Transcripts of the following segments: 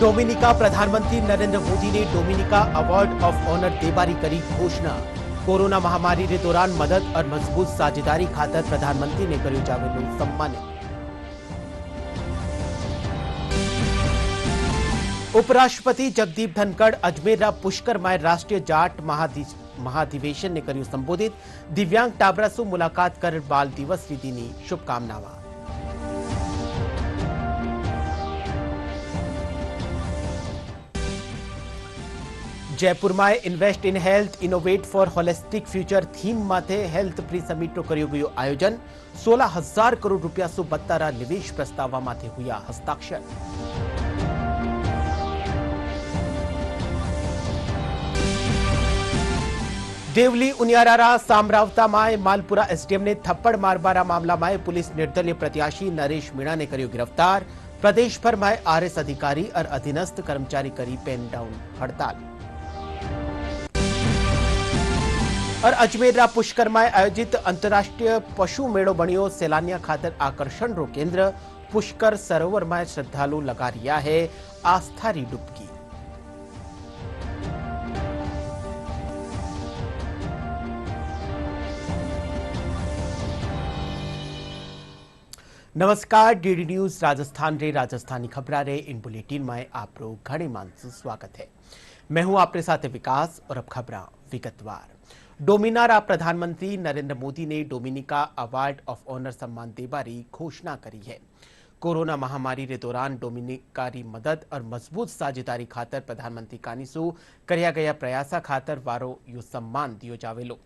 Dominica प्रधानमंत्री नरेंद्र मोदी ने Dominica award of honour देबारी करी घोषणा। कोरोना महामारी के दौरान मदद और मजबूत साझेदारी खातर प्रधानमंत्री ने कर्यो जावेलू सम्मानित। उपराष्ट्रपति जगदीप धनखड़ अजमेर पुष्कर में राष्ट्रीय जाट महाधिवेशन ने कर्यो संबोधित। दिव्यांग टाबरा से मुलाकात कर बाल दिवस की दीनी शुभकामनावां। जयपुर में invest in health innovate for holistic future theme माथे हेल्थ प्री समिट कर्यो गयो आयोजन। 16,000 करोड़ रुपया सु बत्तारा निवेश प्रस्ताव माथे हुआ हस्ताक्षर। देवली उनियारा सामरावता में मालपुरा एसडीएम ने थप्पड़ मारबारा मामला में पुलिस निर्दलीय प्रत्याशी नरेश मीणा ने कर्यो गिरफ्तार। प्रदेश भर में आरएस अधिकारी और अधीनस्थ कर्मचारी करी पेन डाउन हड़ताल। और अजमेर पुष्कर में आयोजित अंतर्राष्ट्रीय पशु मेड़ो बनियो सैलानिया खातर आकर्षण रो केंद्र। पुष्कर सरोवर में श्रद्धालु लगा रिया है आस्था री डुबकी। नमस्कार, डीडी न्यूज राजस्थान रे राजस्थानी खबरा रे इन बुलेटिन में आप लोग घणे मानसु स्वागत है। मैं हूं आपके साथ विकास और अब खबरा विगतवार। डोमिनारा प्रधानमंत्री नरेंद्र मोदी ने डोमिनिका अवार्ड ऑफ ऑनर सम्मान देबारी घोषणा करी है। कोरोना महामारी के दौरान डोमिनिका री मदद और मजबूत साझेदारी खातर प्रधानमंत्री कानीसु करया गया प्रयासा खातर वारो यो सम्मान दियो जावेलो।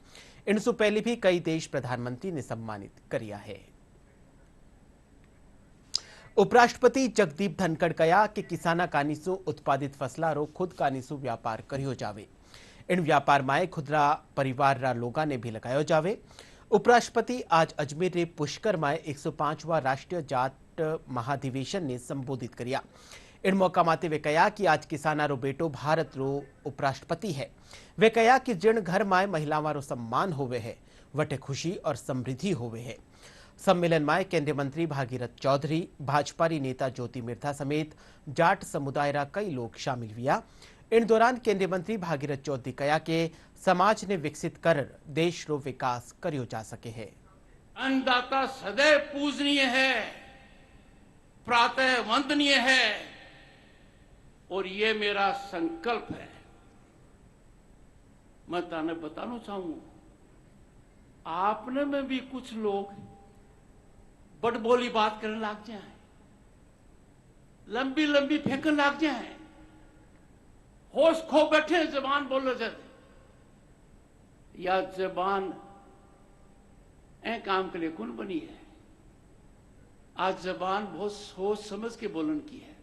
इनसु पहले भी कई देश प्रधानमंत्री ने सम्मानित करिया है। उपराष्ट्रपति जगदीप धनखड़ कहा कि किसाना कानीसु उत्पादित फसला रो खुद कानीसु व्यापार करियो जावे। इन व्यापार में खुदरा परिवार रा लोगा ने भी लगायो जावे। उपराष्ट्रपति आज अजमेर रे पुष्कर में 105वां राष्ट्रीय जाट महाधिवेशन ने संबोधित करिया। इन मौका माते वे कहा कि आज किसाना रो बेटो भारत रो उपराष्ट्रपति है। वे कहा कि जिन घर में महिलावां रो सम्मान होवे है वटे खुशी और समृद्धि होवे है। सम्मेलन में केंद्रीय मंत्री भागीरथ चौधरी, भाजपा नेता ज्योति मिर्धा समेत जाट समुदाय रा कई लोग शामिल हुआ। इन दौरान केंद्रीय मंत्री भागीरथ चौधरी कहा कि समाज ने विकसित कर देश रो विकास करियो जा सके है। अन्नदाता सदैव पूजनीय है, प्रातः वंदनीय है और ये मेरा संकल्प है। मैं ताने बताना चाहूंगा, आपने में भी कुछ लोग बड़बोली बात करने लग जाए, लंबी लंबी फेंकने लग जाए, होश खो बैठे जबान बोलो जाते। या जबान ए काम के लिए कौन बनी है? आज जबान बहुत सोच समझ के बोलन की है।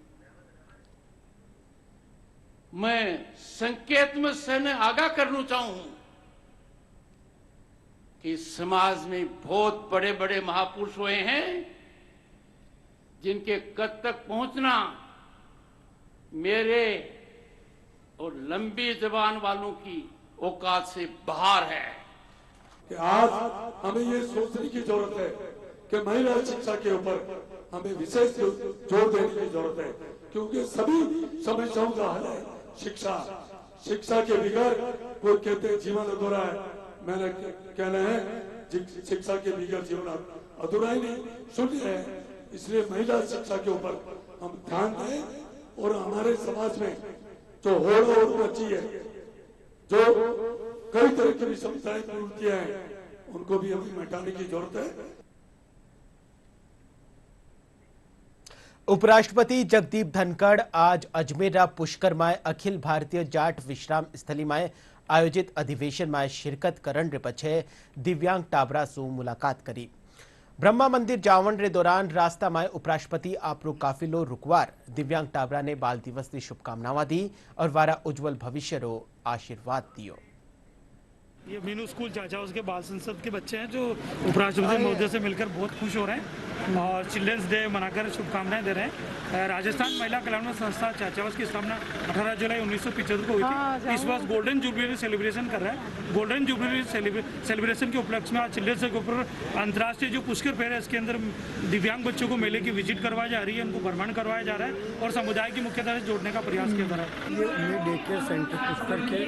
मैं संकेत में सहने आगाह करना चाहूं कि समाज में बहुत बड़े बड़े महापुरुष हुए हैं जिनके कद तक पहुंचना मेरे और लंबी जबान वालों की औकात से बाहर है। कि आज हमें ये सोचने की जरूरत है कि महिला शिक्षा के ऊपर हमें विशेष जोर देने की जरूरत है, क्योंकि सभी समस्याओं का हल है शिक्षा के बगैर कोई कहते हैं जीवन अधूरा है। मैंने कहना है शिक्षा के बगैर जीवन अधूरा ही नहीं, शून्य है। इसलिए महिला शिक्षा के ऊपर हम ध्यान दें और हमारे समाज में जो होड़ और मची है, जो कई तरह की विषमताएं प्रवृत्तियां हैं, उनको भी हमें मिटाने की जरूरत है। उपराष्ट्रपति जगदीप धनखड़ आज अजमेर पुष्कर में अखिल भारतीय जाट विश्राम स्थली में आयोजित अधिवेशन में शिरकत करन रे पछे दिव्यांग टाबरा से मुलाकात करी। ब्रह्मा मंदिर जावन रे दौरान रास्ता में उपराष्ट्रपति आपरो काफिलो रुकवार दिव्यांग टाबरा ने बाल दिवस की शुभकामनावां दी और वारा उज्जवल भविष्य रो आशीर्वाद दियो। ये मीनू स्कूल चाचा उसके बाल संसद के बच्चे हैं जो उपराष्ट्रपति महोदय से मिलकर बहुत खुश हो रहे हैं और चिल्ड्रंस डे मनाकर शुभकामनाएं दे रहे हैं। राजस्थान महिला कल्याण संस्था चाचावस की स्थापना 18 जुलाई 1975 को हुई थी। इस वर्ष गोल्डन जुबली सेलिब्रेशन कर रहा है। गोल्डन जुबली सेलिब्रेशन के उपलक्ष्य में आज चिल्ड्रंस डे के ऊपर अंतर्राष्ट्रीय जो पुष्कर फेयर है इसके अंदर दिव्यांग बच्चों को मेले की विजिट करवाई जा रही है, उनको भ्रमण करवाया जा रहा है और समुदाय की मुख्यता से जोड़ने का प्रयास किया जा रहा है। ये डे केयर सेंटर पुष्कर के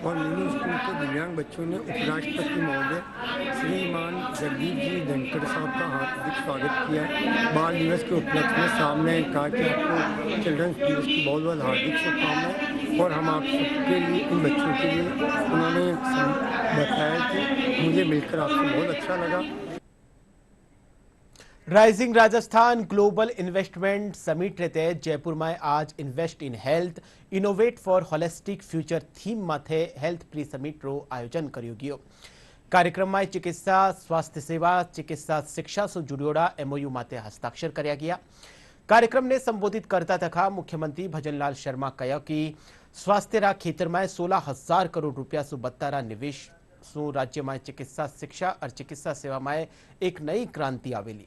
और मीनू स्कूल के दिव्यांग बच्चों ने उपराष्ट्रपति महोदय श्रीमान जगदीप जी धनखड़ साहब का हार्दिक स्वागत किया है। बाल दिवस के उपलक्ष्य में साहब ने कहा कि आपको चिल्ड्रंस दिवस की बहुत बहुत हार्दिक शुभकामनाएं और हम आप सबके लिए इन बच्चों के लिए उन्होंने बताया कि मुझे मिलकर आपसे बहुत अच्छा लगा। Rising Rajasthan global investment summit रे तहत जयपुर में आज invest in health innovate for holistic future theme माथे हेल्थ प्री समिट रो आयोजन कर्यो गयो। कार्यक्रम में चिकित्सा स्वास्थ्य सेवा चिकित्सा शिक्षा से जुड़ोड़ा एमओयू माथे हस्ताक्षर कर्या गया। कार्यक्रम ने संबोधित करता तथा मुख्यमंत्री भजनलाल शर्मा कहा कि स्वास्थ्य रा क्षेत्र में 16,000 करोड़ रुपया सु बत्तारा निवेश सु राज्य में चिकित्सा शिक्षा और चिकित्सा सेवा में एक नई क्रांति आवेली।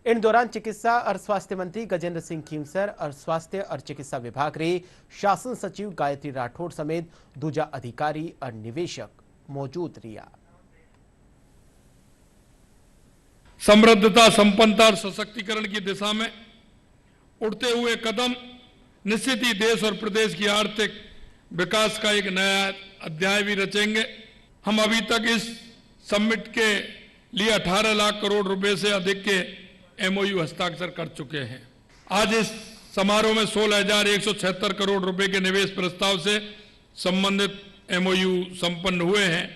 इन दौरान चिकित्सा और स्वास्थ्य मंत्री गजेंद्र सिंह खीमसर और स्वास्थ्य और चिकित्सा विभाग रे शासन सचिव गायत्री राठौड़ समेत दूजा अधिकारी और निवेशक मौजूद रिया। समृद्धता, संपन्नता और सशक्तिकरण की दिशा में उठते हुए कदम निश्चित ही देश और प्रदेश की आर्थिक विकास का एक नया अध्याय भी रचेंगे। हम अभी तक इस समिट के लिए 18 लाख करोड़ रुपए से अधिक के एमओयू हस्ताक्षर कर चुके हैं। आज इस समारोह में 16,176 करोड़ रुपए के निवेश प्रस्ताव से संबंधित एमओयू संपन्न हुए हैं।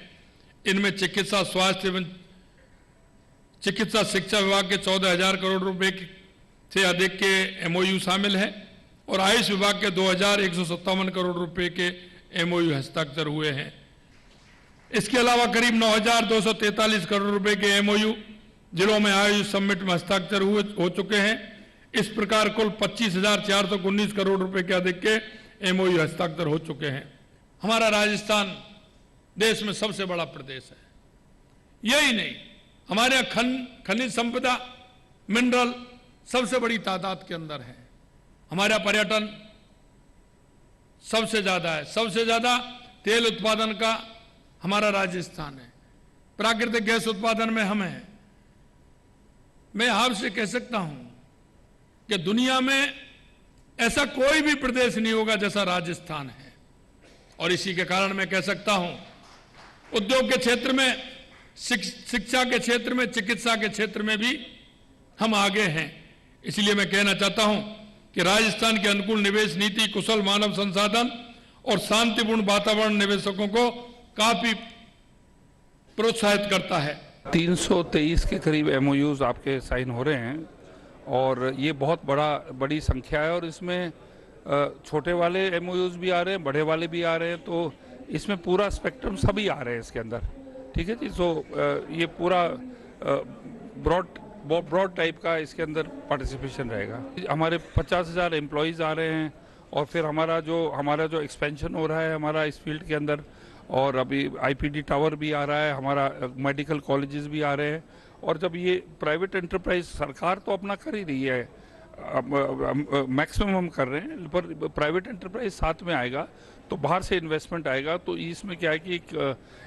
इनमें चिकित्सा स्वास्थ्य एवं चिकित्सा शिक्षा विभाग के 14,000 करोड़ रुपए से अधिक के एमओयू शामिल हैं और आयुष विभाग के 2,157 करोड़ रुपए के एमओयू हस्ताक्षर हुए हैं। इसके अलावा करीब 9,243 करोड़ रुपए के एमओयू जिलों में आयुष समिट में हस्ताक्षर हो चुके हैं। इस प्रकार कुल 25,419 करोड़ रुपए के अधिक के एमओयू हस्ताक्षर हो चुके हैं। हमारा राजस्थान देश में सबसे बड़ा प्रदेश है। यही नहीं, हमारे यहाँ खनिज संपदा मिनरल सबसे बड़ी तादाद के अंदर है। हमारे यहाँ पर्यटन सबसे ज्यादा है। सबसे ज्यादा तेल उत्पादन का हमारा राजस्थान है। प्राकृतिक गैस उत्पादन में हम हैं। मैं आपसे कह सकता हूं कि दुनिया में ऐसा कोई भी प्रदेश नहीं होगा जैसा राजस्थान है। और इसी के कारण मैं कह सकता हूं उद्योग के क्षेत्र में, शिक्षा के क्षेत्र में, चिकित्सा के क्षेत्र में भी हम आगे हैं। इसलिए मैं कहना चाहता हूं कि राजस्थान की अनुकूल निवेश नीति कुशल मानव संसाधन और शांतिपूर्ण वातावरण निवेशकों को काफी प्रोत्साहित करता है। 323 के करीब एमओयूज आपके साइन हो रहे हैं और ये बहुत बड़ी संख्या है और इसमें छोटे वाले एमओयूज भी आ रहे हैं, बड़े वाले भी आ रहे हैं, तो इसमें पूरा स्पेक्ट्रम सभी आ रहे हैं इसके अंदर। ठीक है जी। सो ये पूरा ब्रॉड टाइप का इसके अंदर पार्टिसिपेशन रहेगा। हमारे 50,000 एम्प्लॉयज़ आ रहे हैं और फिर हमारा जो एक्सपेंशन हो रहा है हमारा इस फील्ड के अंदर, और अभी आईपीडी टावर भी आ रहा है, हमारा मेडिकल कॉलेजेस भी आ रहे हैं। और जब ये प्राइवेट एंटरप्राइज, सरकार तो अपना कर ही रही है, मैक्सिमम हम कर रहे हैं, पर प्राइवेट एंटरप्राइज साथ में आएगा तो बाहर से इन्वेस्टमेंट आएगा, तो इसमें क्या है कि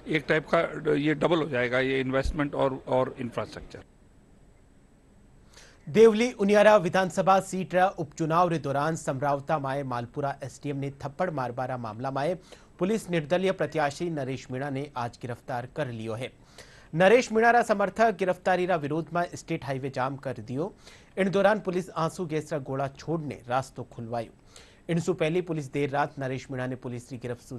एक टाइप का ये डबल हो जाएगा ये इन्वेस्टमेंट और इंफ्रास्ट्रक्चर। देवली उनियारा विधानसभा सीट रा उपचुनाव रे दौरान समरावता माए मालपुरा एसडीएम ने थप्पड़ मारबारा मामला माए पुलिस निर्दलीय प्रत्याशी नरेश मीणा ने आज गिरफ्तार कर लियो है। नरेश मीणा रा समर्थक गिरफ्तारी रा विरोध में स्टेट हाईवे जाम कर दियो। इन दौरान पुलिस आंसू गैस रा गोला छोड़ने रास्तो खुलवायो। इनसु पहले पुलिस देर रात नरेश मीणा ने पुलिस की गिरफ्त सु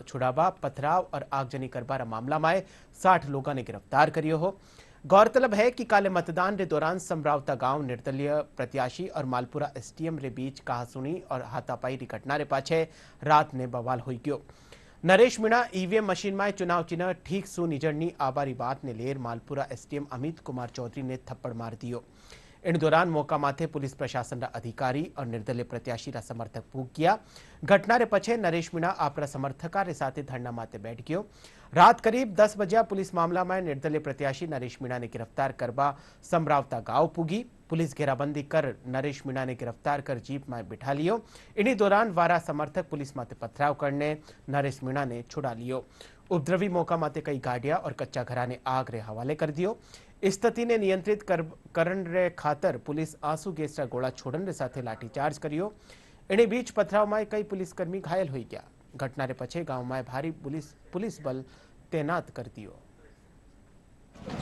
छुड़ावा पथराव और आगजनी करबारा मामला में 60 लोगों ने गिरफ्तार करियो हो। गौरतलब है कि काले मतदान के दौरान समरावता गांव निर्दलीय प्रत्याशी और मालपुरा एसडीएम रे बीच कहासुनी और हाथापाई की घटना रे पाछे रात ने बवाल हुई गयो। नरेश मीणा ईवीएम मशीन में चुनाव चिन्ह ठीक सु निजड़नी आबारी बात ने लेर मालपुरा एसडीएम अमित कुमार चौधरी ने थप्पड़ मार दियो। इन दौरान मौका माथे पुलिस प्रशासन अधिकारी और निर्दलीय प्रत्याशी समर्थक पूग किया। घटना रे पछे नरेश मीणा आपरा समर्थकार साथ धरना माथे बैठ गयो। रात करीब 10 बजे पुलिस मामला में निर्दलीय प्रत्याशी नरेश मीणा ने गिरफ्तार करवा समरावता गांव पूगी। पुलिस घेराबंदी कर नरेश मीणा ने गिरफ्तार कर जीप में बिठा लियो। इन्हीं दौरान वारा समर्थक पुलिस माथे पथराव करने नरेश मीणा ने छुड़ा लियो। उपद्रवी मौका माते कई गाड़िया और कच्चा घरा ने आग रे हवाले कर दियो। स्थिति ने नियंत्रित करन रे खातर पुलिस आंसू गैस रा गोला छोड़न रे साथे लाठीचार्ज करियो। इन्हीं बीच पथराव में कई पुलिसकर्मी घायल हो गया। घटना रे पछे गांव में भारी पुलिस बल तैनात कर दियो।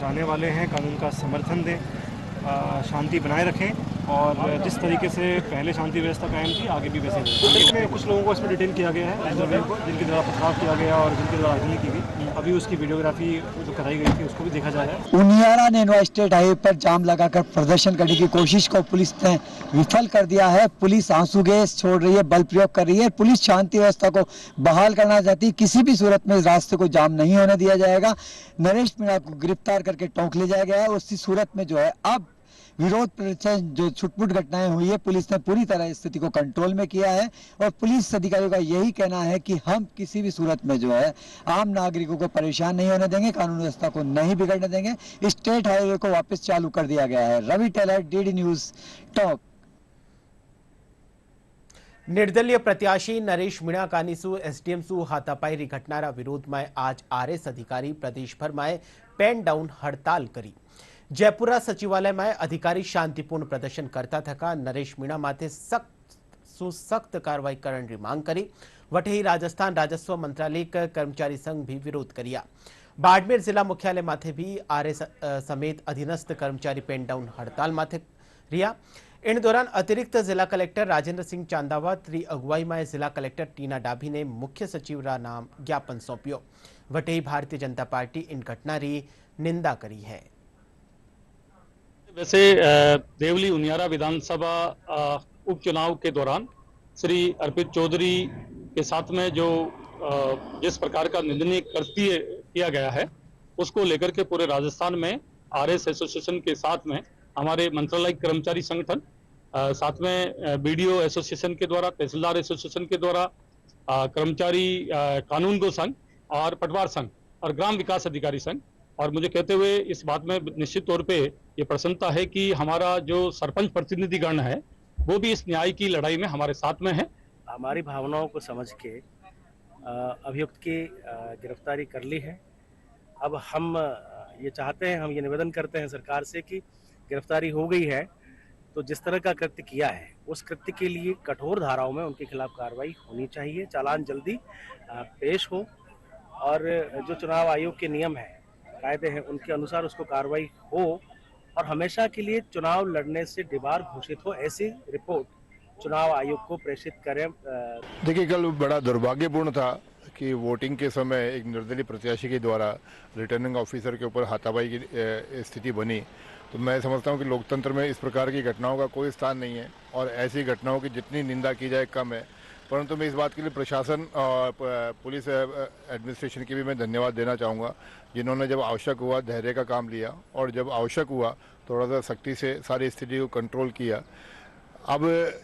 जाने वाले हैं कानून का समर्थन दें, शांति बनाए रखें और जिस तरीके से पहले शांति व्यवस्था कायम थी आगे भी वैसे इसमें कुछ लोगों को इसमें डिटेन किया गया है जिनके द्वारा पथराव किया गया और जिनके द्वारा राजनीति की गई। अभी उसकी वीडियोग्राफी जो कराई गई थी उसको भी देखा जा रहा है। उनियारा नेनवा स्टेट हाईवे पर जाम लगाकर प्रदर्शन करने की कोशिश को पुलिस ने विफल कर दिया है। पुलिस आंसू गैस छोड़ रही है, बल प्रयोग कर रही है। पुलिस शांति व्यवस्था को बहाल करना चाहती है। किसी भी सूरत में इस रास्ते को जाम नहीं होने दिया जाएगा। नरेश मीणा को गिरफ्तार करके टोंक ले जाया गया है। उसी सूरत में जो है अब विरोध प्रदर्शन जो छुटपुट घटनाएं हुई है पुलिस ने पूरी तरह स्थिति को कंट्रोल में किया है और पुलिस अधिकारियों का यही कहना है कि हम किसी भी सूरत में जो है आम नागरिकों को परेशान नहीं होने देंगे, कानून व्यवस्था को नहीं बिगड़ने देंगे। स्टेट हाईवे को वापस चालू कर दिया गया है। Ravi Taylor, DD News, talk. निर्दलीय प्रत्याशी नरेश मीणा कानीसु एसडीएम सु हाथापाई घटनारा विरोध में आज आरएस अधिकारी प्रदेश भर में पेन डाउन हड़ताल करी। जयपुरा सचिवालय में अधिकारी शांतिपूर्ण प्रदर्शन करता थका नरेश मीणा माथे सख्त कार्रवाई करने की मांग करी। वटे ही राजस्थान राजस्व मंत्रालय कर्मचारी संघ भी विरोध किया। बाड़मेर जिला मुख्यालय माथे भी आरएस समेत अधीनस्थ कर्मचारी पेन डाउन हड़ताल माथे रिया। इन दौरान अतिरिक्त जिला कलेक्टर राजेंद्र सिंह चांदावत री अगुवाई में जिला कलेक्टर टीना डाभी ने मुख्य सचिव रा नाम ज्ञापन सौंप्यो। वटे ही भारतीय जनता पार्टी इन घटना री निंदा करी है। वैसे देवली उनियारा विधानसभा उपचुनाव के दौरान श्री अर्पित चौधरी के साथ में जो जिस प्रकार का निंदनीय कृत्य किया गया है उसको लेकर के पूरे राजस्थान में आरएस एसोसिएशन के साथ में हमारे मंत्रालय कर्मचारी संगठन साथ में बीडीओ एसोसिएशन के द्वारा, तहसीलदार एसोसिएशन के द्वारा, कर्मचारी कानून गो संघ और पटवार संघ और ग्राम विकास अधिकारी संघ, और मुझे कहते हुए इस बात में निश्चित तौर पे ये प्रसन्नता है कि हमारा जो सरपंच प्रतिनिधिगण है वो भी इस न्याय की लड़ाई में हमारे साथ में है। हमारी भावनाओं को समझ के अभियुक्त की गिरफ्तारी कर ली है। अब हम ये चाहते हैं, हम ये निवेदन करते हैं सरकार से कि गिरफ्तारी हो गई है तो जिस तरह का कृत्य किया है उस कृत्य के लिए कठोर धाराओं में उनके खिलाफ कार्रवाई होनी चाहिए, चालान जल्दी पेश हो और जो चुनाव आयोग के नियम है, कायदे हैं, उनके अनुसार उसको कार्रवाई हो और हमेशा के लिए चुनाव लड़ने से डिबार घोषित हो, ऐसी रिपोर्ट चुनाव आयोग को प्रेषित करें। देखिए, कल बड़ा दुर्भाग्यपूर्ण था कि वोटिंग के समय एक निर्दलीय प्रत्याशी के द्वारा रिटर्निंग ऑफिसर के ऊपर हाथापाई की स्थिति बनी। तो मैं समझता हूं कि लोकतंत्र में इस प्रकार की घटनाओं का कोई स्थान नहीं है और ऐसी घटनाओं की जितनी निंदा की जाए कम है। परंतु मैं इस बात के लिए प्रशासन और पुलिस एडमिनिस्ट्रेशन की भी मैं धन्यवाद देना चाहूँगा, जिन्होंने जब आवश्यक हुआ धैर्य का काम लिया और जब आवश्यक हुआ थोड़ा सा सख्ती से सारी स्थिति को कंट्रोल किया। अब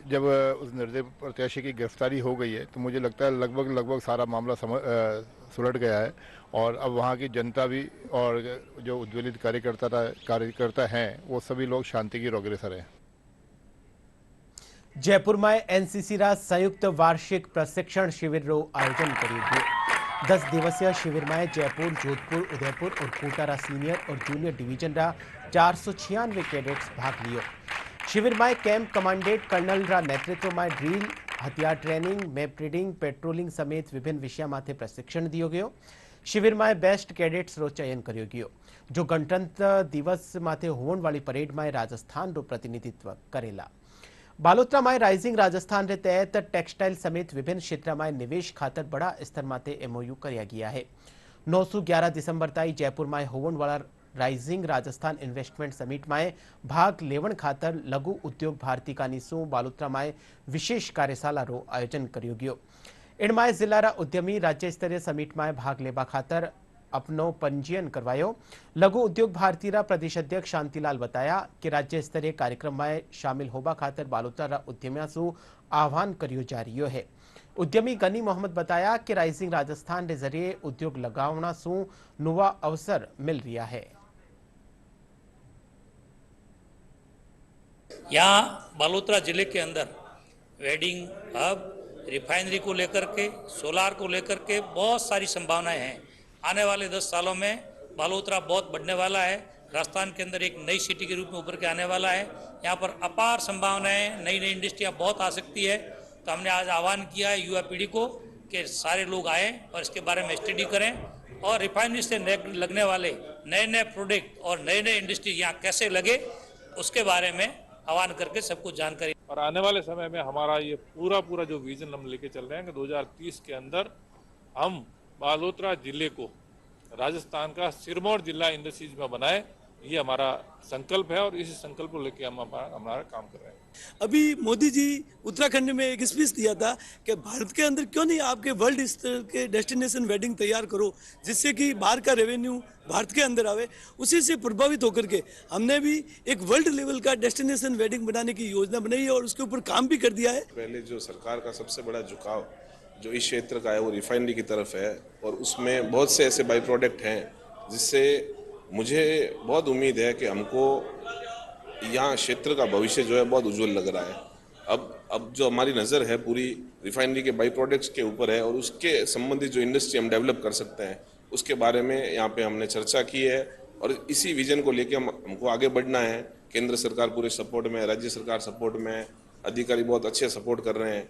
जब उस निर्दलीय प्रत्याशी की गिरफ्तारी हो गई है तो मुझे लगता है लगभग सारा मामला सुलट गया है और अब वहाँ की जनता भी और जो उद्वेलित कार्यकर्ता हैं वो सभी लोग शांति की अग्रसर हैं। जयपुर में एनसीसी रा संयुक्त वार्षिक प्रशिक्षण शिविर रो आयोजन करियो। 10 दिवसीय शिविर में जयपुर, जोधपुर, उदयपुर और कोटा रा सीनियर और जूनियर डिवीजन रा 496 कैडेट्स भाग लियो। शिविर में कैंप कमांडेंट कर्नल रा नेतृत्व में ड्रिल, हथियार ट्रेनिंग, मैप रीडिंग, पेट्रोलिंग समेत विभिन्न विषय माथे प्रशिक्षण दियो गयो। शिविर में बेस्ट कैडेट्स रो चयन करियो गयो जो गणतंत्र दिवस माथे होने वाली परेड में राजस्थान रो प्रतिनिधित्व करेला। बालोतरा में राइजिंग राजस्थान के तहत टेक्सटाइल समेत विभिन्न क्षेत्र में निवेश खातर बड़ा स्तर माथे एमओयू किया गया है। 9-11 दिसंबर ताई जयपुर में होने वाला राइजिंग राजस्थान इन्वेस्टमेंट समिट में भाग लेवन खातर लघु उद्योग भारती कानीसु बालोतरा में विशेष कार्यशाला रो आयोजन करियो गयो। इनमें जिला रा उद्यमी राज्य स्तरीय समिट में भाग लेवा खातर अपनो पंजीयन करवायो। लघु उद्योग भारतीय प्रदेश अध्यक्ष शांतिलाल बताया कि राज्य स्तरीय कार्यक्रम में शामिल होबा खातर बालोतरा उद्यमियों से आह्वान करियो जा रही है। उद्यमी गनी मोहम्मद बताया कि राइजिंग राजस्थान के जरिए उद्योग लगावना से नवा अवसर मिल रहा है। यहाँ बालोतरा जिले के अंदर वेडिंग हब, रिफाइनरी को लेकर के, सोलार को लेकर के बहुत सारी संभावनाएं हैं। आने वाले 10 सालों में बालोतरा बहुत बढ़ने वाला है। राजस्थान के अंदर एक नई सिटी के रूप में उभर के आने वाला है। यहाँ पर अपार संभावनाएं, नई नई इंडस्ट्रियाँ बहुत आ सकती है। तो हमने आज आह्वान किया है युवा पीढ़ी को कि सारे लोग आएँ और इसके बारे में स्टडी करें और रिफाइनरी से लगने वाले नए नए प्रोडक्ट और नए नए इंडस्ट्री यहाँ कैसे लगे उसके बारे में आह्वान करके सबको जानकारी। और आने वाले समय में हमारा ये पूरा जो विजन हम लेके चल रहे हैं कि 2030 के अंदर हम बालोतरा जिले को राजस्थान का सिरमौर जिला इंडस्ट्रीज में बनाए, ये हमारा संकल्प है और इसी संकल्प को लेकर हम हमारा काम कर रहे हैं। अभी मोदी जी उत्तराखंड में एक स्पीच दिया था कि भारत के अंदर क्यों नहीं आपके वर्ल्ड स्तर के डेस्टिनेशन वेडिंग तैयार करो जिससे कि बाहर का रेवेन्यू भारत के अंदर आवे। उसी से प्रभावित होकर के हमने भी एक वर्ल्ड लेवल का डेस्टिनेशन वेडिंग बनाने की योजना बनाई है और उसके ऊपर काम भी कर दिया है। पहले जो सरकार का सबसे बड़ा झुकाव जो इस क्षेत्र का है वो रिफाइनरी की तरफ है और उसमें बहुत से ऐसे बाई प्रोडक्ट हैं जिससे मुझे बहुत उम्मीद है कि हमको यहाँ क्षेत्र का भविष्य जो है बहुत उज्जवल लग रहा है। अब जो हमारी नज़र है पूरी रिफाइनरी के बाई प्रोडक्ट्स के ऊपर है और उसके संबंधित जो इंडस्ट्री हम डेवलप कर सकते हैं उसके बारे में यहाँ पे हमने चर्चा की है और इसी विजन को लेकर हमको आगे बढ़ना है। केंद्र सरकार पूरे सपोर्ट में, राज्य सरकार सपोर्ट में, अधिकारी बहुत अच्छे सपोर्ट कर रहे हैं।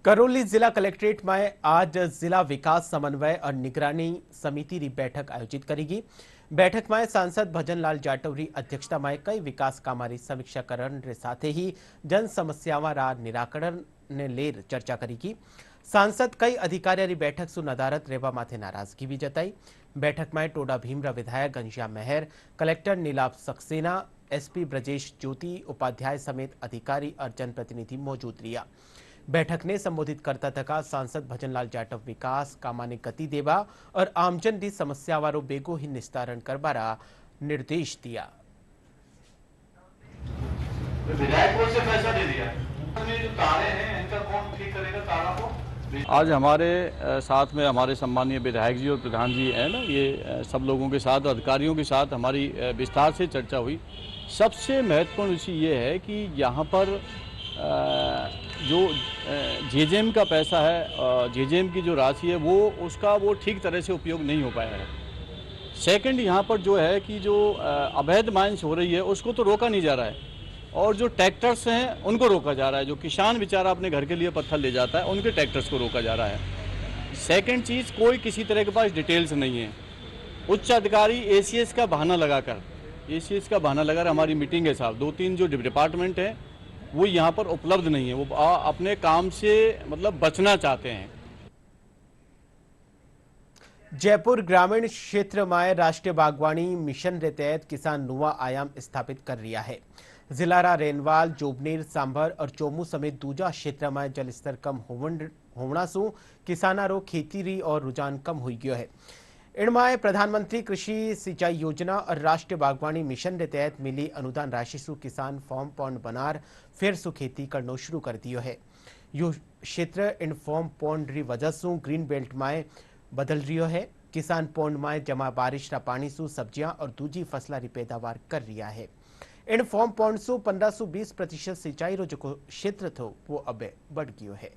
करौली जिला कलेक्ट्रेट में आज जिला विकास समन्वय और निगरानी समिति की बैठक आयोजित करेगी। बैठक में सांसद भजन लाल जाटव की अध्यक्षता में कई विकास कामारी समीक्षा करने के साथ ही जन समस्याओं रा निराकरण ने लेर चर्चा करेगी। सांसद कई अधिकारियों की बैठक से नदारत रेवा माथे नाराजगी भी जताई। बैठक में टोडा भीमरा विधायक घनश्याम मेहर, कलेक्टर नीलाभ सक्सेना, एसपी ब्रजेश ज्योति उपाध्याय समेत अधिकारी और जनप्रतिनिधि मौजूद रिया। बैठक ने संबोधित करता थका सांसद भजनलाल जाटव विकास कामाने गति देवा और आमजन की समस्या वारो बेगो ही निस्तारण करवारा निर्देश दिया। विधायकों से पैसा दे दिया, जो तारे हैं इनका कौन ठीक करेगा तारों को? आज हमारे साथ में हमारे सम्मानीय विधायक जी और प्रधान जी हैं ना, ये सब लोगों के साथ, अधिकारियों के साथ हमारी विस्तार से चर्चा हुई। सबसे महत्वपूर्ण विषय ये है कि यहाँ पर जो जेजेएम का पैसा है, जेजेएम की जो राशि है वो ठीक तरह से उपयोग नहीं हो पाया है। सेकंड, यहाँ पर जो है कि जो अवैध माइंस हो रही है उसको तो रोका नहीं जा रहा है और जो ट्रैक्टर्स हैं उनको रोका जा रहा है। जो किसान बेचारा अपने घर के लिए पत्थर ले जाता है उनके ट्रैक्टर्स को रोका जा रहा है। सेकंड चीज़, कोई किसी तरह के पास डिटेल्स नहीं है। उच्च अधिकारी एसीएस का बहाना लगाकर हमारी मीटिंग है साहब, 2-3 जो डिपार्टमेंट हैं वो यहाँ पर उपलब्ध नहीं है। वो अपने काम से मतलब बचना चाहते हैं। जयपुर ग्रामीण क्षेत्र में राष्ट्रीय बागवानी मिशन के तहत किसान नवा आयाम स्थापित कर रहा है। जिला रा रेनवाल, जोबनेर, सांभर और चोमू समेत दूजा क्षेत्र में जलस्तर कम होना से किसाना रो खेती री और रुझान कम हो गयो है। इनमें प्रधानमंत्री कृषि सिंचाई योजना और राष्ट्रीय बागवानी मिशन के तहत मिली अनुदान राशि से किसान फॉर्म पॉन्ड बनार फिर से खेती करना शुरू कर दियो है। यो क्षेत्र इन फॉर्म पॉन्ड री वजह से ग्रीन बेल्ट में बदल रियो है। किसान पॉन्ड में जमा बारिश रा पानी से सब्जियां और दूजी फसला री पैदावार कर रिया है। इन फॉर्म पॉन्ड से 15 से 20% सिंचाई रो जो क्षेत्र थो वो अब बढ़ गयो है।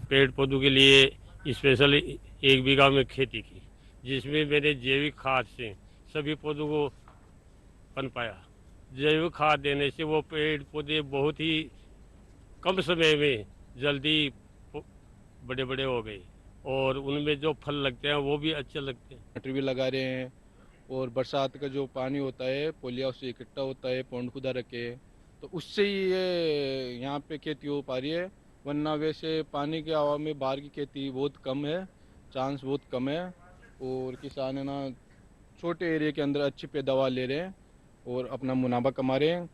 पेड़ पौधों के लिए स्पेशल 1 बीघा में खेती की, जिसमें मैंने जैविक खाद से सभी पौधों को पनपाया। जैविक खाद देने से वो पेड़ पौधे बहुत ही कम समय में जल्दी बड़े बड़े हो गए और उनमें जो फल लगते हैं वो भी अच्छे लगते हैं। मटर भी लगा रहे हैं और बरसात का जो पानी होता है पोलिया उससे इकट्ठा होता है, पौंड खुदा रखे तो उससे ही ये यहाँ पे खेती हो पा रही है। वरना वैसे पानी के हवा में बाहर की खेती बहुत कम है, चांस बहुत कम है और किसान है ना छोटे एरिया के अंदर अच्छी पैदावार ले रहे हैं और अपना मुनाफा कमा रहे हैं।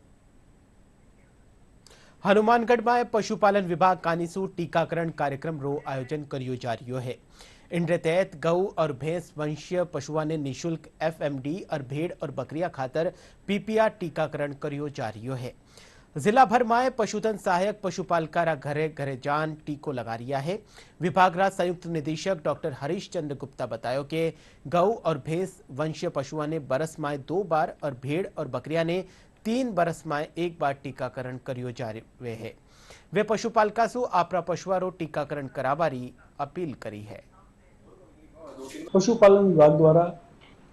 हनुमानगढ़ में पशुपालन विभाग कानीसू टीकाकरण कार्यक्रम रो आयोजन करियो जा रही है। इनके तहत गऊ और भैंस वंशीय पशुओं ने निःशुल्क FMD और भेड़ और बकरिया खातर PPR टीकाकरण करियो जा रही है। जिला भर में पशुधन सहायक पशुपालका घरे घरे जान टीको लगा रिया है। विभाग रा संयुक्त निदेशक डॉक्टर हरीश चंद्र गुप्ता बतायो कि गऊ और भैंस वंशीय पशुओं ने बरस में 2 बार और भेड़ और बकरिया ने 3 बरस में 1 बार टीकाकरण करियो जा रहे है। वे पशुपालका से आपरा पशुओं रो टीकाकरण करावारी अपील करी है। पशुपालन विभाग द्वारा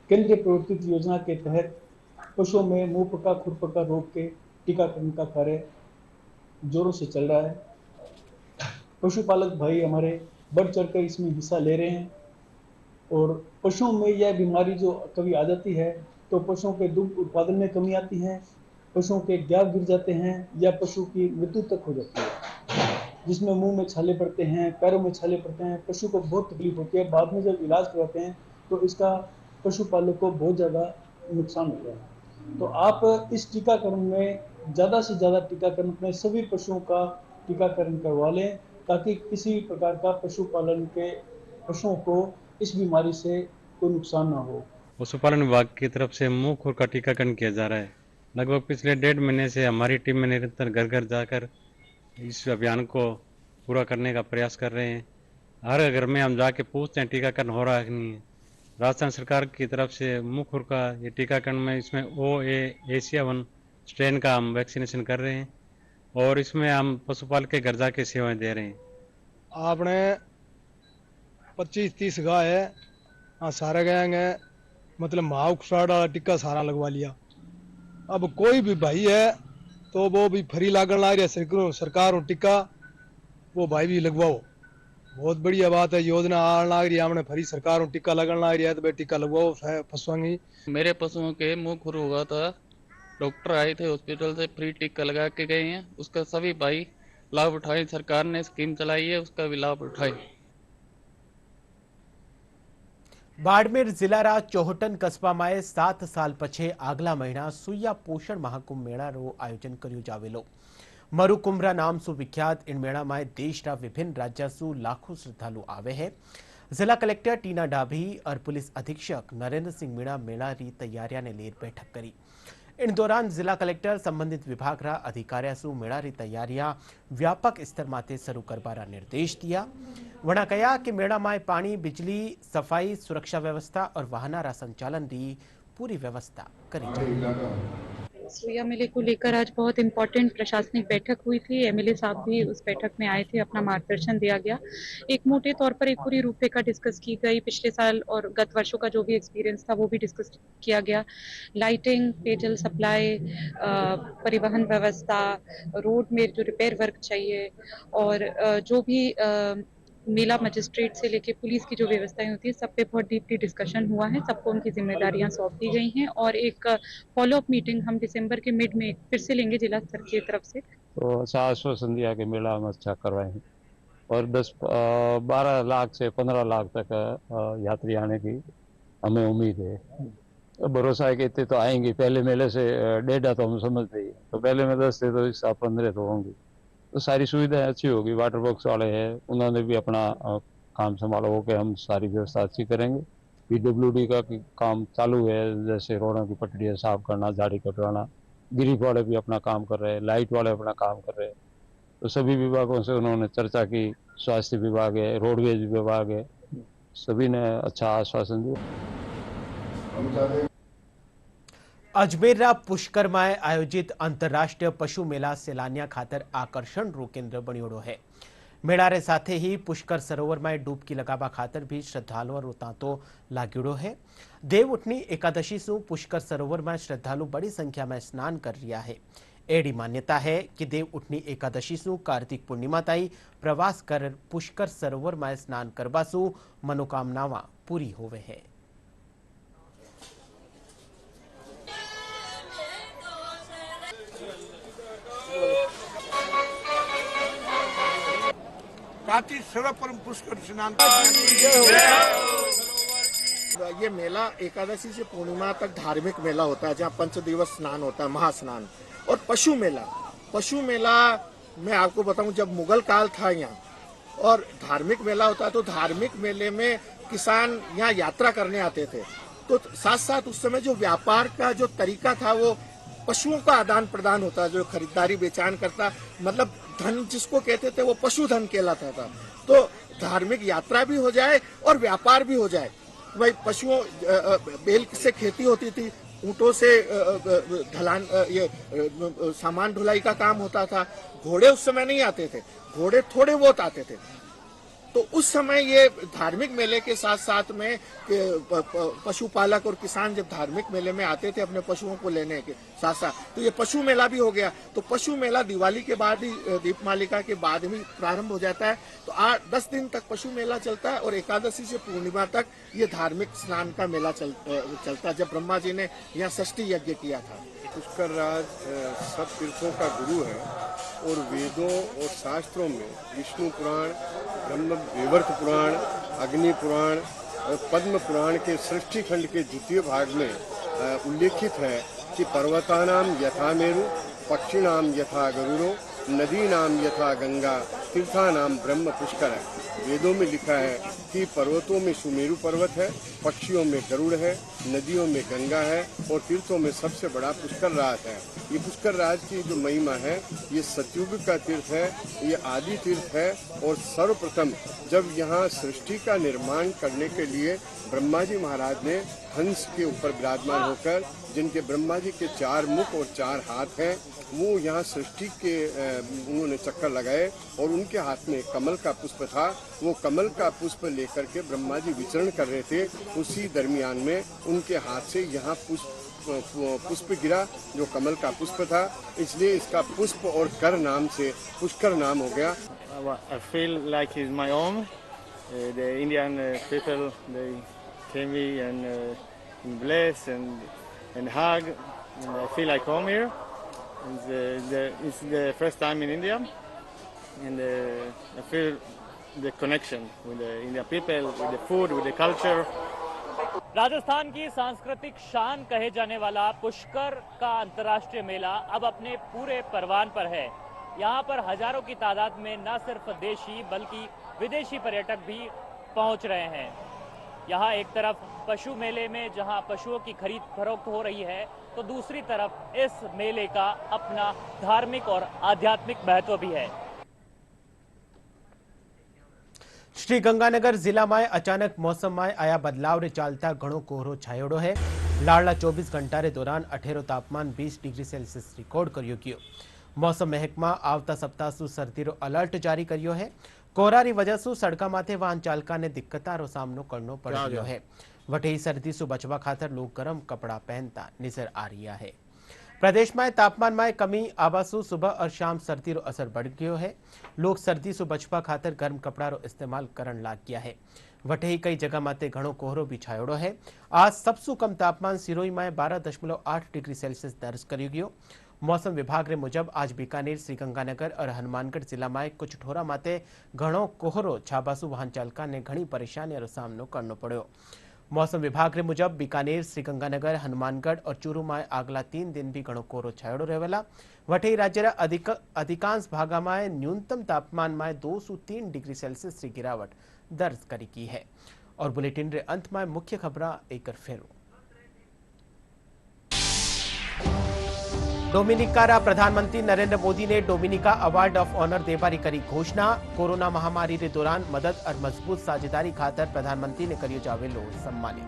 केंद्रीय प्रवर्तित योजना के तहत पशुओं में मुंह पका खुर पका रोग के टीकाकरण का कार्य जोरों से चल रहा है। पशुपालक भाई हमारे बढ़ चढ़कर इसमें हिस्सा ले रहे हैं और पशुओं में यह बीमारी जो कभी आ जाती है तो पशुओं के दुग्ध उत्पादन में कमी आती है, पशुओं के गाव गिर जाते हैं या पशु की मृत्यु तक हो जाती है, जिसमें मुंह में छाले पड़ते हैं, पैरों में छाले पड़ते हैं। पशु को बहुत तकलीफ होती है। बाद में जब इलाज करवाते हैं तो इसका पशुपालक को बहुत ज़्यादा नुकसान होता है। तो आप इस टीकाकरण में ज़्यादा से ज़्यादा टीकाकरण अपने सभी पशुओं का टीकाकरण करवा लें ताकि किसी प्रकार का पशुपालन के पशुओं को इस बीमारी से कोई नुकसान ना हो। पशुपालन विभाग की तरफ से मुंह खुर का टीकाकरण किया जा रहा है। लगभग पिछले 1.5 महीने से हमारी टीम में निरंतर घर घर जाकर इस अभियान को पूरा करने का प्रयास कर रहे हैं। हर घर में हम जाके पूछते हैं टीकाकरण हो रहा है कि नहीं है। राजस्थान सरकार की तरफ से मुंह खुर का ये टीकाकरण में इसमें एशिया 1 स्ट्रेन का हम वैक्सीनेशन कर रहे हैं और इसमें हम पशुपालक के घर जाके सेवाएं दे रहे हैं। आपने 25-30 गाय है, हाँ सारे गए मतलब माओ खुराड़ा टिक्का सारा लगवा लिया। अब कोई भी भाई है तो वो भी फ्री लागण ला रही है सरकार और टिक्का, वो भाई भी लगवाओ। बहुत बढ़िया बात है, योजना आने लग रही है, हमने फ्री सरकार और टिक्का लगन लग रही है तो भाई टिक्का लगवाओ पशुओं की। मेरे पशुओं के मुंह खुर हुआ था, डॉक्टर आए थे हॉस्पिटल से, फ्री टिक्का लगा के गए हैं। उसका सभी भाई लाभ उठाए। सरकार ने स्कीम चलाई है, उसका भी लाभ उठाए। बाड़मेर जिला चौहटन कस्बा में 7 साल पछे आगला महीना सुइया पोषण महाकुंभ मेला रो आयोजन करियो जावेलो। मरुकुंभरा नाम सु विख्यात इन मेला में देश रा विभिन्न राज्य सु लाखों श्रद्धालु आवे हैं। जिला कलेक्टर टीना डाभी और पुलिस अधीक्षक नरेंद्र सिंह मीणा मेला री तैयारियां ने लेर बैठक करी। इन दौरान जिला कलेक्टर संबंधित विभाग रा अधिकारियों से मेला री तैयारियां व्यापक स्तर माते शुरू करवारा निर्देश दिया। वणा कहा कि मेला में पानी, बिजली, सफाई, सुरक्षा व्यवस्था और वाहना रा संचालन री पूरी व्यवस्था करी जाए। सुइया मेले को लेकर आज बहुत इम्पोर्टेंट प्रशासनिक बैठक हुई थी। MLA साहब भी उस बैठक में आए थे, अपना मार्गदर्शन दिया गया। एक मोटे तौर पर एक पूरी रूपरेखा डिस्कस की गई। पिछले साल और गत वर्षों का जो भी एक्सपीरियंस था वो भी डिस्कस किया गया। लाइटिंग, पेयजल सप्लाई, परिवहन व्यवस्था, रोड में जो रिपेयर वर्क चाहिए और जो भी मेला मजिस्ट्रेट से लेके पुलिस की जो व्यवस्थाएं होती है, सब पे बहुत डीपली डिस्कशन हुआ है। सबको उनकी जिम्मेदारियां सौंप दी गई हैं और एक फॉलोअप मीटिंग हम दिसंबर के मिड में फिर से लेंगे जिला स्तर की तरफ से। तो अच्छा आश्वासन दिया कि मेला हम अच्छा करवाएं और 12 लाख से 15 लाख तक यात्री आने की हमें उम्मीद है। भरोसा है कि इतने तो आएंगे। पहले मेले से 1.5 तो हम समझते ही, तो पहले में 10 थे तो इस 15 तो होंगे। तो सारी सुविधाएं अच्छी होगी। वाटर बॉक्स वाले हैं, उन्होंने भी अपना काम संभाला हो के हम सारी व्यवस्था अच्छी करेंगे। PWD का काम चालू है, जैसे रोडों की पटड़ियाँ साफ करना, झाड़ी कटवाना। गिरिफ वाले भी अपना काम कर रहे हैं, लाइट वाले अपना काम कर रहे हैं। तो सभी विभागों से उन्होंने चर्चा की। स्वास्थ्य विभाग है, रोडवेज विभाग है, सभी ने अच्छा आश्वासन दिया। अजमेर रा पुष्कर में आयोजित अंतर्राष्ट्रीय पशु मेला सैलानिया खातर आकर्षण रो केंद्र बनियोड़ो है। मेला रे साथे ही पुष्कर सरोवर में डुबकी लगावा खातर भी श्रद्धालुओं रो तांतो लाग्योड़ो है। देव उठनी एकादशी सु पुष्कर सरोवर में श्रद्धालु बड़ी संख्या में स्नान कर रिया है। एडी मान्यता है कि देव उठनी एकादशी सु कार्तिक पूर्णिमा ताई प्रवास कर पुष्कर सरोवर में स्नान करवा सु मनोकामनावां पूरी होवे है। कार्तिक सर्वपरम पुष्कर स्नान। ये मेला एकादशी से पूर्णिमा तक धार्मिक मेला होता है, जहाँ 5 दिवस स्नान होता है, महास्नान। और पशु मेला मैं आपको बताऊं, जब मुगल काल था यहाँ और धार्मिक मेला होता तो धार्मिक मेले में किसान यहाँ यात्रा करने आते थे, तो साथ साथ उस समय जो व्यापार का जो तरीका था वो पशुओं का आदान प्रदान होता, जो खरीदारी बेचान करता, मतलब धन जिसको कहते थे वो पशुधन कहलाता था। तो धार्मिक यात्रा भी हो जाए और व्यापार भी हो जाए। भाई पशुओं बैल से खेती होती थी, ऊँटों से ढलान ये सामान ढुलाई का काम होता था। घोड़े उस समय नहीं आते थे, घोड़े थोड़े बहुत आते थे। तो उस समय ये धार्मिक मेले के साथ साथ में पशुपालक और किसान जब धार्मिक मेले में आते थे अपने पशुओं को लेने के साथ साथ, तो ये पशु मेला भी हो गया। तो पशु मेला दिवाली के बाद ही, दीपमालिका के बाद ही प्रारंभ हो जाता है। तो 8-10 दिन तक पशु मेला चलता है और एकादशी से पूर्णिमा तक ये धार्मिक स्नान का मेला चलता है, जब ब्रह्मा जी ने यहाँ षष्ठी यज्ञ किया था। पुष्कर राज सब तीर्थों का गुरु है और वेदों और शास्त्रों में विष्णु पुराण, ब्रह्म विवर्त पुराण, अग्नि पुराण और पद्म पुराण के सृष्टि खंड के द्वितीय भाग में उल्लेखित है कि पर्वतानाम यथा मेरु, पक्षिणाम यथा गरुड़ो, नदीनाम यथा गंगा, तीर्थानाम ब्रह्म पुष्कर है। वेदों में लिखा है कि पर्वतों में सुमेरु पर्वत है, पक्षियों में गरुड़ है, नदियों में गंगा है और तीर्थों में सबसे बड़ा पुष्कर राज है। ये पुष्कर राज की जो महिमा है, ये सतयुग का तीर्थ है, ये आदि तीर्थ है। और सर्वप्रथम जब यहाँ सृष्टि का निर्माण करने के लिए ब्रह्मा जी महाराज ने हंस के ऊपर विराजमान होकर, जिनके ब्रह्मा जी के 4 मुख और 4 हाथ हैं, वो यहाँ सृष्टि के उन्होंने चक्कर लगाए और उनके हाथ में कमल का पुष्प था। वो कमल का पुष्प लेकर के ब्रह्मा जी विचरण कर रहे थे। उसी दरमियान में उनके हाथ से यहाँ पुष्प गिरा, जो कमल का पुष्प था, इसलिए इसका पुष्प और कर नाम से पुष्कर नाम हो गया। I feel like it's my home. The Indian people, they came me and bless and hug. And I feel like home here. It's the first time in India, and I feel the connection with the Indian people, with the food, with the culture. Rajasthan की सांस्कृतिक शान कहे जाने वाला पुष्कर का अंतर्राष्ट्रीय मेला अब अपने पूरे परवान पर है। यहाँ पर हजारों की तादाद में न सिर्फ देशी बल्कि विदेशी पर्यटक भी पहुँच रहे हैं। यहाँ एक तरफ पशु मेले में जहाँ पशुओं की खरीद फरोख्त हो रही है, तो दूसरी तरफ इस मेले का अपना धार्मिक और आध्यात्मिक महत्व भी है। श्री गंगानगर जिला में अचानक मौसम में आया बदलाव रे चालता घणो कोहरो छायोड़ो है। लाड़ला 24 घंटा रे दौरान अठेरो तापमान 20 डिग्री सेल्सियस रिकॉर्ड कर्यो गयो। मौसम महकमा आवता सप्ताह सु सर्दीरो अलर्ट जारी कर्यो है। कोहरानी वजह सु सड़का माथे वाहन चालका ने दिक्कतारो सामनो करनो पड़ रह्यो है। वठेई सर्दी सु बचवा खातर लोग गरम कपड़ा पहनता नजर आ रहा है। प्रदेश में तापमान में कमी आवासु सुबह और शाम सर्दी रो असर बढ़ गयो है। लोग सर्दी सु बचवा खातर गर्म कपड़ा रो इस्तेमाल करन लाग गया है। वठेई कई जगह माते घणो कोहरो भी छायोड़ो है। आज सबसु कम तापमान सिरोही में 12.8 डिग्री सेल्सियस दर्ज कर्यो गयो। मौसम विभाग रे मुजब आज बीकानेर, श्रीगंगानगर और हनुमानगढ़ जिला में कुछ ठोरा माते घणो कोहरो छाबासु वाहन चालका ने घणी परेशानी रो सामनो करनो पड़ो। मौसम विभाग रे मुजब बीकानेर, श्रीगंगानगर, हनुमानगढ़ और चूरू में आगला 3 दिन भी घणो कोहरो छायोड़ो रहेला। वठेई राज्य अधिकांश भागा में न्यूनतम तापमान में 2 से 3 डिग्री सेल्सियस की गिरावट दर्ज करी की है। और बुलेटिन रे अंत में मुख्य खबरा एक फेरो। डोमिनिका प्रधानमंत्री नरेंद्र मोदी ने Dominica award of honour Devari करी घोषणा। कोरोना महामारी के दौरान मदद और मजबूत साझेदारी खातर प्रधानमंत्री ने करियो जावेलो सम्मानित।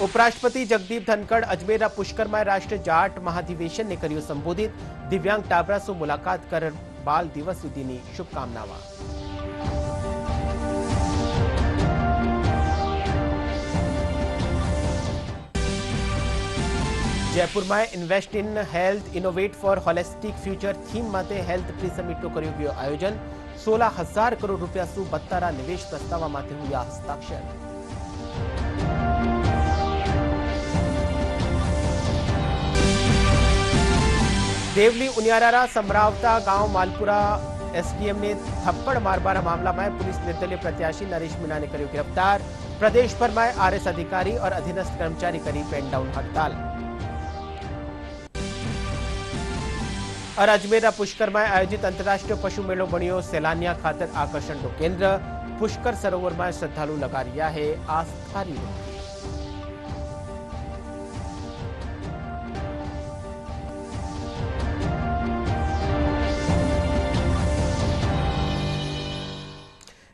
उपराष्ट्रपति जगदीप धनखड़ अजमेर पुष्कर में राष्ट्रीय जाट महाधिवेशन ने करियो संबोधित। दिव्यांग टाबरा से मुलाकात कर बाल दिवस दीनी शुभकामनावां। जयपुर में invest in health innovate for holistic future theme माते हेल्थ प्री समिट नो कर्यो गयो आयोजन। 16,000 करोड़ रुपया सु 72 निवेश प्रस्ताव माते हुआ हस्ताक्षर। देवली उनियारा समरावता गांव मालपुरा एसडीएम ने थप्पड़ मारबारा मामला में पुलिस निर्दलीय प्रत्याशी नरेश मीणा ने करियो गिरफ्तार। प्रदेश भर में आरएस अधिकारी और अधीनस्थ कर्मचारी करी पेन डाउन हड़ताल। और अजमेर पुष्कर में आयोजित अंतरराष्ट्रीय पशु मेलो बन्यो सैलानिया खातर आकर्षण केंद्र। पुष्कर सरोवर में श्रद्धालु लगा रिया है आस्था री डुबकी।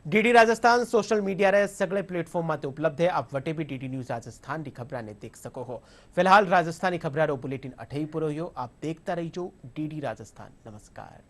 डीडी राजस्थान सोशल मीडिया रे सगले प्लेटफॉर्म माते उपलब्ध है। आप वटे भी डीडी न्यूज राजस्थान की खबरां ने देख सको हो। फिलहाल राजस्थानी खबरां रो बुलेटिन अठे ही पूरो हो। आप देखता रहिजो डीडी राजस्थान। नमस्कार।